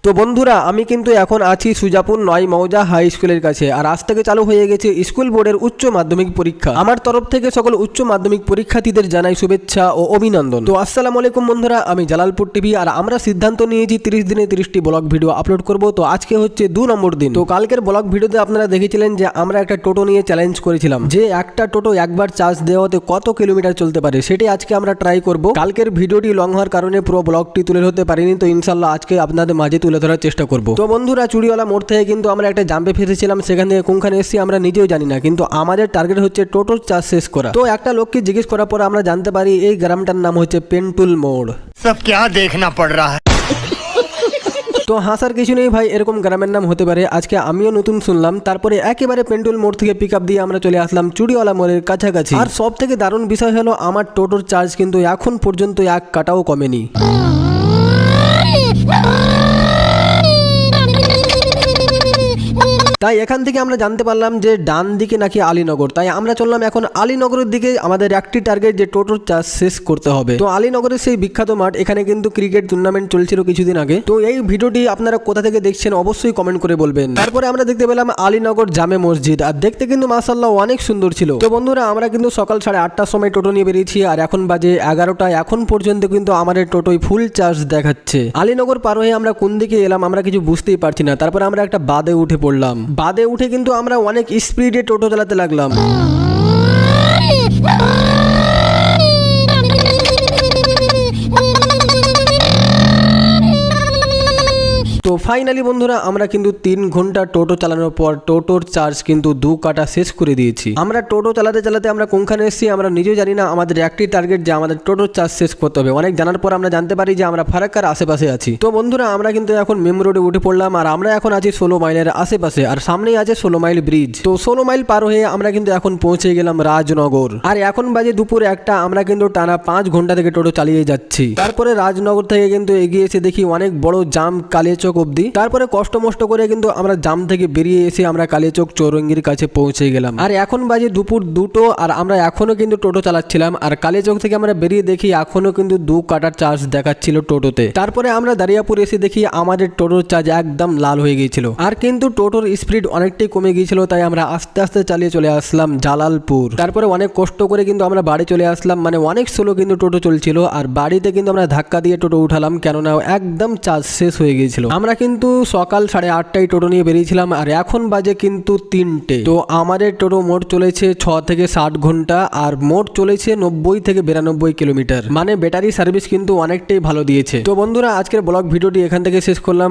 তো বন্ধুরা আমি কিন্তু এখন আছি সুজাপুর ৯ মৌজা হাই স্কুলের কাছে। আর আজ থেকে চালু হয়ে গেছে স্কুল বোর্ডের উচ্চ মাধ্যমিক পরীক্ষা। আমার তরফ থেকে সকল উচ্চ মাধ্যমিক পরীক্ষার্থীদের জানাই শুভেচ্ছা ও অভিনন্দন। তো আসসালামু আলাইকুম বন্ধুরা, আমি জালালপুর টিভি। আর আমরা সিদ্ধান্ত নিয়েছি 30 দিনে 30টি ব্লগ ভিডিও আপলোড করব। তো আজকে হচ্ছে 2 নম্বর দিন। তো কালকের ব্লগ ভিডিওতে আপনারা দেখেছিলেন যে আমরা একটা টোটো নিয়ে চ্যালেঞ্জ করেছিলাম যে একটা টোটো একবার চার্জ দেওয়াতে কত কিলোমিটার চলতে পারে, সেটি আজকে আমরা ট্রাই করব। কালকের ভিডিওটি লং হওয়ার কারণে পুরো ব্লগটি তুলে ধরতে পারিনি, তো ইনশাল্লাহ আজকে আপনাদের মাঝে তুলে ধরার চেষ্টা করব। তো বন্ধুরা, চুড়িওয়ালা মোড় থেকে কিন্তু আমরা একটা জাম্পে ফেসেছিলাম, সেখান থেকে কোনখানে এসেছি আমরা নিজেও জানি না, কিন্তু আমাদের টার্গেট হচ্ছে টোটোর চার্জ শেষ করা। তো একটা লোককে জিজ্ঞেস করার পর আমরা জানতে পারি এই গ্রামটার নাম হচ্ছে পেন্টুল মোড়। सब क्या देखना पड़ रहा है। তো হাসার কিছু নেই ভাই, এরকম গ্রামের নাম হতে পারে, আজকে আমিও নতুন শুনলাম। তারপরে একেবারে পেন্টুল মোড় থেকে পিক আপ দিয়ে আমরা চলে আসলাম চুড়িওয়ালা মোড়ের কাছাকাছি। আর সব থেকে দারুণ বিষয় হলো আমার টোটোর চার্জ কিন্তু এখন পর্যন্ত 1 কাটাও কমেনি। তাই এখান থেকে আমরা জানতে পারলাম যে ডান দিকে নাকি আলীনগর। তাই আমরা চললাম এখন আলীনগরের দিকে। আমাদের একটি টার্গেট যে টোটোর চার্জ শেষ করতে হবে। তো আলীনগরের সেই বিখ্যাত মাঠ, এখানে কিন্তু ক্রিকেট টুর্নামেন্ট চলছিল কিছুদিন আগে। তো এই ভিডিওটি আপনারা কোথা থেকে দেখছেন অবশ্যই কমেন্ট করে বলবেন। তারপরে আমরা দেখতে পেলাম আলীনগর জামে মসজিদ, আর দেখতে কিন্তু মাশাআল্লাহ অনেক সুন্দর ছিল। তো বন্ধুরা, আমরা কিন্তু সকাল 8:30টার সময় টোটো নিয়ে বেরিয়েছি, আর এখন বাজে 11টা। এখন পর্যন্ত কিন্তু আমাদের টোটোয় ফুল চার্জ দেখাচ্ছে। আলীনগর পার হয়ে আমরা কোন দিকে এলাম আমরা কিছু বুঝতেই পারছি না। তারপরে আমরা একটা বাদে উঠে পড়লাম। বাদে উঠে কিন্তু আমরা অনেক স্পিডে টোটো চালাতে লাগলাম। তো ফাইনালি বন্ধুরা, আমরা কিন্তু 3 ঘন্টা টোটো চালানোর পর টোটোর চার্জ কিন্তু 2 কাটা শেষ করে দিয়েছি। আমরা টোটো চালাতে চালাতে আমরা কোনখানে এসেছি আমরা নিজেও জানি না। আমাদের একটি টার্গেট যে আমাদের টোটোর চার্জ শেষ করতে হবে। অনেক জানার পর আমরা জানতে পারি যে আমরা ফারাক্কার আশেপাশে আছি। তো বন্ধুরা, আমরা কিন্তু এখন মেম রোডে উঠে পড়লাম, আর আমরা এখন আছি 16 মাইলের আশেপাশে, আর সামনেই আছে 16 মাইল ব্রিজ। তো 16 মাইল পার হয়ে আমরা কিন্তু এখন পৌঁছে গেলাম রাজনগর। আর এখন বাজে দুপুর 1টা। আমরা কিন্তু টানা 5 ঘন্টা থেকে টোটো চালিয়ে যাচ্ছি। তারপরে রাজনগর থেকে কিন্তু এগিয়ে এসে দেখি অনেক বড় জাম কালিয়াচক অবধি। তারপরে কষ্ট মষ্ট করে কিন্তু আমরা জাম থেকে বেরিয়ে এসে আমরা কালিয়াচক চৌরঙ্গির কাছে পৌঁছে গেলাম। আর এখন বাজে দুপুর 2টো, আর আমরা এখনো কিন্তু টোটো চালাচ্ছিলাম। আর কালিয়াচক থেকে আমরা বেরিয়ে দেখি এখনো কিন্তু 2 কাটার চার্জ দেখাচ্ছিল টোটোতে। তারপরে আমরা দারিয়াপুর এসে দেখি আমাদের টোটোর চার্জ একদম লাল হয়ে গিয়েছিল, আর কিন্তু টোটোর স্পিড অনেকটাই কমে গিয়েছিল। তাই আমরা আস্তে আস্তে চালিয়ে চলে আসলাম জালালপুর। তারপরে অনেক কষ্ট করে কিন্তু আমরা বাড়ি চলে আসলাম, মানে অনেক স্লো কিন্তু টোটো চলছিল। আর বাড়িতে কিন্তু আমরা ধাক্কা দিয়ে টোটো উঠালাম, কেননা একদম চার্জ শেষ হয়ে গিয়েছিল। আমরা কিন্তু সকাল 8:30টায় টোটো নিয়ে বেরিয়েছিলাম, আর এখন বাজে কিন্তু 3টে। তো আমাদের টোটো মোট চলেছে 6 থেকে 7 ঘন্টা, আর মোট চলেছে 90 থেকে 92 কিলোমিটার। মানে ব্যাটারি সার্ভিস কিন্তু অনেকটাই ভালো দিয়েছে। তো বন্ধুরা, আজকের ব্লগ ভিডিওটি এখান থেকে শেষ করলাম।